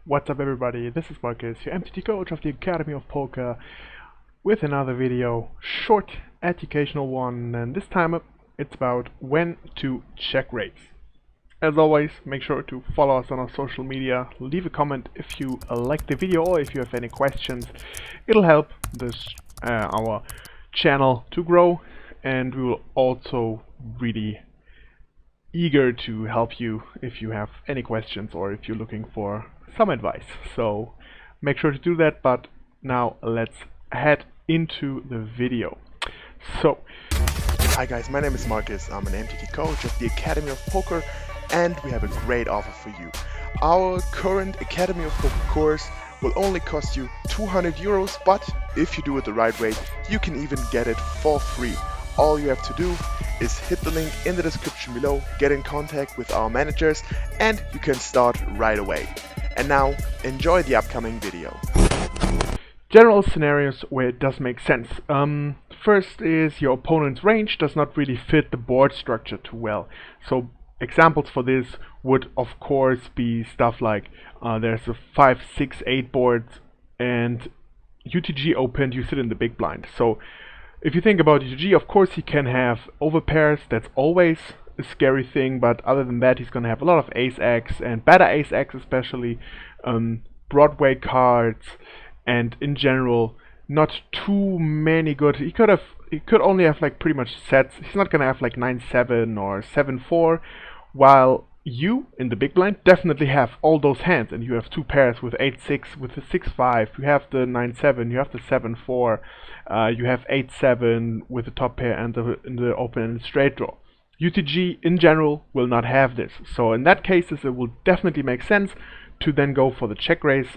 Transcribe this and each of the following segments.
What's up everybody, this is Markus, your MTT coach of the Academy of Poker, with another video, short educational one, and this time it's about when to check raise. As always, make sure to follow us on our social media, leave a comment if you like the video or if you have any questions. It'll help our channel to grow, and we will also really eager to help you if you have any questions or if you're looking for some advice. So make sure to do that, but now let's head into the video. So, hi guys, my name is Markus. I'm an MTT coach of the Academy of Poker, and we have a great offer for you. Our current Academy of Poker course will only cost you 200 euros, but if you do it the right way, you can even get it for free. All you have to do is hit the link in the description below, get in contact with our managers, and you can start right away. And now, enjoy the upcoming video. General scenarios where it does make sense. First is your opponent's range does not really fit the board structure too well. So examples for this would of course be stuff like there's a 5, 6, 8 board and UTG opened, you sit in the big blind. So if you think about UTG, of course he can have overpairs, that's always a scary thing, but other than that he's going to have a lot of ace-x and better ace-x, especially Broadway cards, and in general not too many good. He could only have like pretty much sets. He's not going to have like 9-7 or 7-4, while you in the big blind definitely have all those hands, and you have two pairs with 8-6, with the 6-5, you have the 9-7, you have the 7-4, you have 8-7 with the top pair and in the open and straight draw. UTG in general will not have this, so in that cases it will definitely make sense to then go for the check raise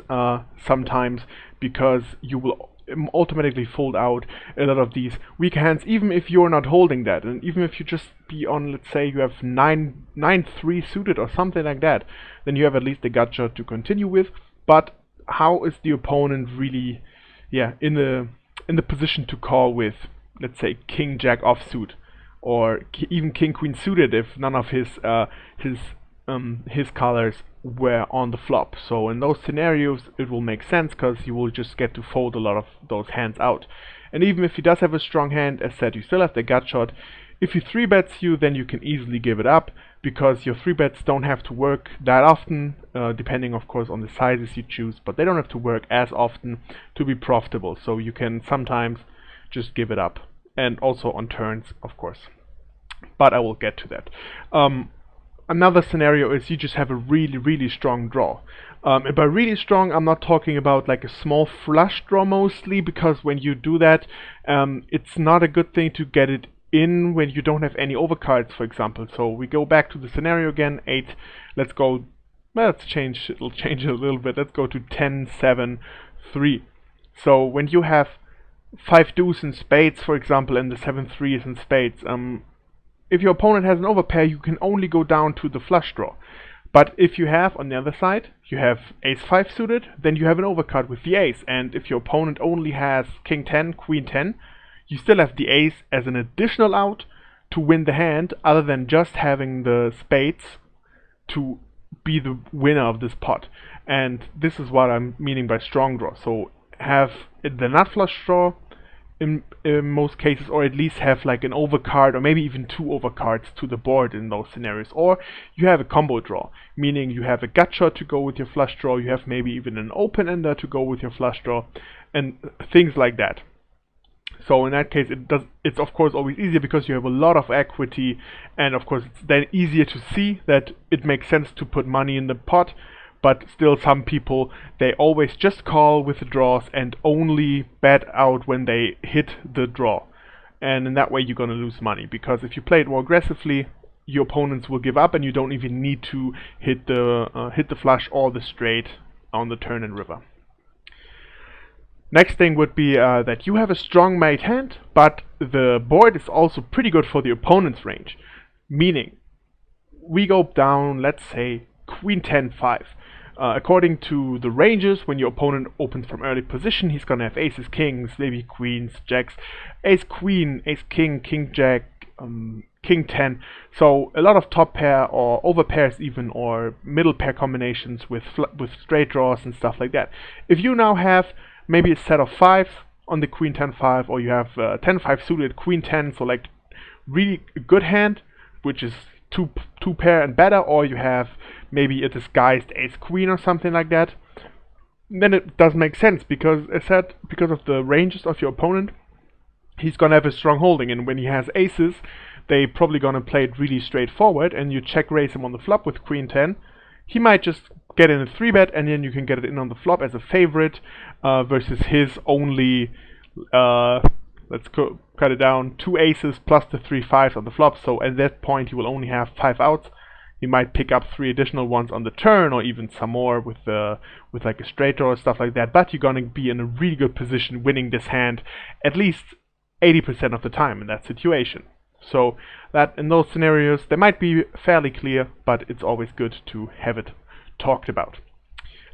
sometimes, because you will automatically fold out a lot of these weak hands, even if you're not holding that, and even if you just be on, let's say you have 9-3 suited or something like that, then you have at least a gut shot to continue with. But how is the opponent really in the position to call with, let's say, king jack offsuit or even king queen suited if none of his colors were on the flop? So in those scenarios it will make sense, because you will just get to fold a lot of those hands out. And even if he does have a strong hand, as said, you still have the gut shot. If he 3-bets you, then you can easily give it up, because your 3-bets don't have to work that often, depending of course on the sizes you choose, but they don't have to work as often to be profitable, so you can sometimes just give it up, and also on turns of course, but I will get to that. Another scenario is you just have a really strong draw. And by really strong, I'm not talking about like a small flush draw mostly, because when you do that, it's not a good thing to get it in when you don't have any overcards, for example. So we go back to the scenario again, 8, let's go, let's change, it'll change a little bit, let's go to 10, 7, 3. So when you have 5 deuce in spades, for example, and the 7-3 is in spades, if your opponent has an overpair, you can only go down to the flush draw. But if you have, on the other side, you have ace-5 suited, then you have an overcard with the ace. And if your opponent only has king 10, queen 10, you still have the ace as an additional out to win the hand, other than just having the spades to be the winner of this pot. And this is what I'm meaning by strong draw. So have the nut flush draw in most cases, or at least have like an overcard or maybe even 2 overcards to the board in those scenarios. Or you have a combo draw, meaning you have a gut shot to go with your flush draw, you have maybe even an open ender to go with your flush draw, and things like that. So in that case it's of course always easier, because you have a lot of equity, and of course it's then easier to see that it makes sense to put money in the pot. But still, some people, they always just call with the draws and only bet out when they hit the draw. And in that way you're going to lose money, because if you play it more aggressively, your opponents will give up and you don't even need to hit the flush or the straight on the turn and river. Next thing would be that you have a strong mate hand, but the board is also pretty good for the opponent's range. Meaning, we go down, let's say, queen 10, 5. According to the ranges, when your opponent opens from early position, he's gonna have aces, kings, maybe queens, jacks, ace queen, ace king, king jack, king 10. So a lot of top pair or over pairs even, or middle pair combinations with straight draws and stuff like that. If you now have maybe a set of 5s on the queen 10 5, or you have 10 5 suited queen 10, so like really good hand, which is two pair and better, or you have maybe a disguised ace queen or something like that, then it does make sense, because as said, because of the ranges of your opponent, he's gonna have a strong holding, and when he has aces, they probably gonna play it really straightforward, and you check raise him on the flop with queen 10. He might just get in a 3-bet, and then you can get it in on the flop as a favorite, versus his only, let's cut it down, 2 aces plus the 3 5s on the flop. So at that point, he will only have 5 outs. He might pick up 3 additional ones on the turn, or even some more with like a straight draw or stuff like that. But you're gonna be in a really good position winning this hand at least 80% of the time in that situation. So that in those scenarios, they might be fairly clear, but it's always good to have it talked about.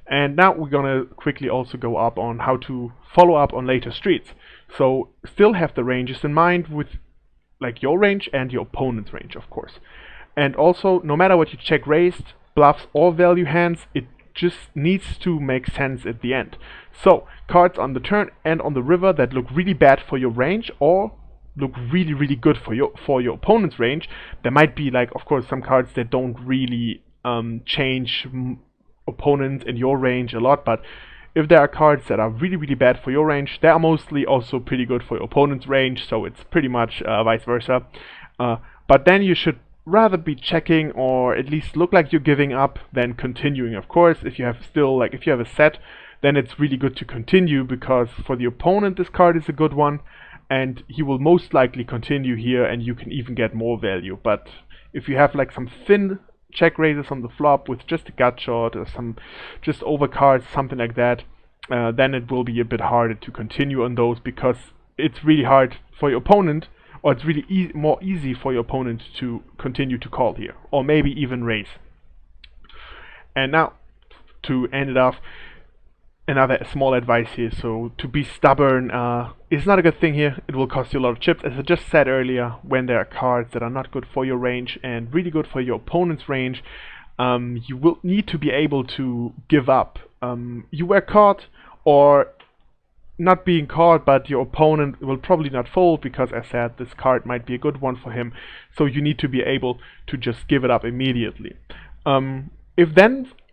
And now we're gonna quickly also go up on how to follow up on later streets. So still have the ranges in mind, with like your range and your opponent's range, of course. And also, no matter what you check raised, bluffs or value hands, it just needs to make sense at the end. So cards on the turn and on the river that look really bad for your range, or look really really good for your opponent's range. There might be, like, of course, some cards that don't really change opponents in your range a lot, but if there are cards that are really really bad for your range, they are mostly also pretty good for your opponent's range, so it's pretty much vice versa. But then you should rather be checking, or at least look like you're giving up, than continuing. Of course, if you have if you have a set, then it's really good to continue, because for the opponent this card is a good one, and he will most likely continue here, and you can even get more value. But if you have like some thin check raises on the flop with just a gut shot, or some just overcards, something like that, then it will be a bit harder to continue on those, because it's really hard for your opponent, or it's really more easy for your opponent to continue to call here, or maybe even raise. And now, to end it off, another small advice here. So to be stubborn is not a good thing here. It will cost you a lot of chips. As I just said earlier, when there are cards that are not good for your range and really good for your opponent's range, you will need to be able to give up. You were caught, or not being caught, but your opponent will probably not fold, because as I said, this card might be a good one for him, so you need to be able to just give it up immediately.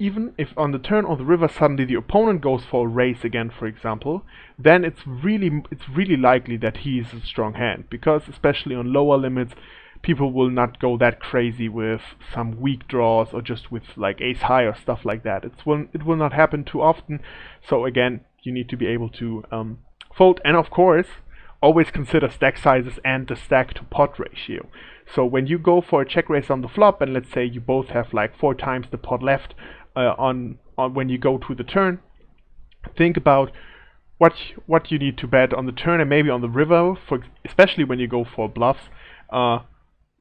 Even if on the turn or the river suddenly the opponent goes for a raise again, for example, then it's really likely that he's a strong hand, because especially on lower limits, people will not go that crazy with some weak draws, or just with like ace high or stuff like that. It will not happen too often. So again, you need to be able to fold, and of course, always consider stack sizes and the stack to pot ratio. So when you go for a check raise on the flop, and let's say you both have like 4 times the pot left on when you go to the turn, think about what you need to bet on the turn, and maybe on the river, especially when you go for bluffs,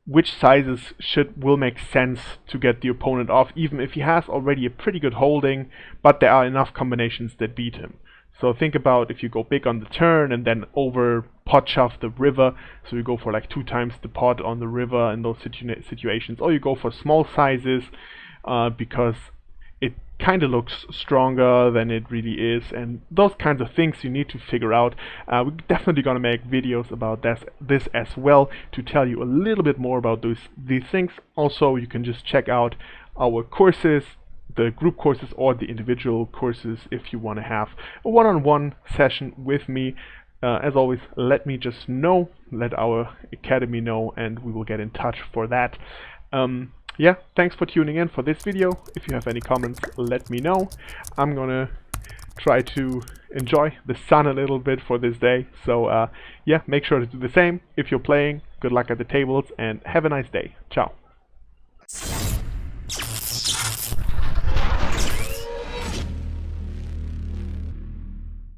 which sizes will make sense to get the opponent off, even if he has already a pretty good holding, but there are enough combinations that beat him. So think about if you go big on the turn and then over pot shove the river, so you go for like 2 times the pot on the river in those situations, or you go for small sizes because it kind of looks stronger than it really is, and those kinds of things you need to figure out. We're definitely gonna make videos about this as well, to tell you a little bit more about these things. Also, you can just check out our courses, the group courses or the individual courses, if you want to have a one-on-one session with me. As always, let me just know, let our academy know, and we will get in touch for that. Yeah, thanks for tuning in for this video. If you have any comments, let me know. I'm gonna try to enjoy the sun a little bit for this day. So yeah, make sure to do the same. If you're playing, good luck at the tables, and have a nice day. Ciao.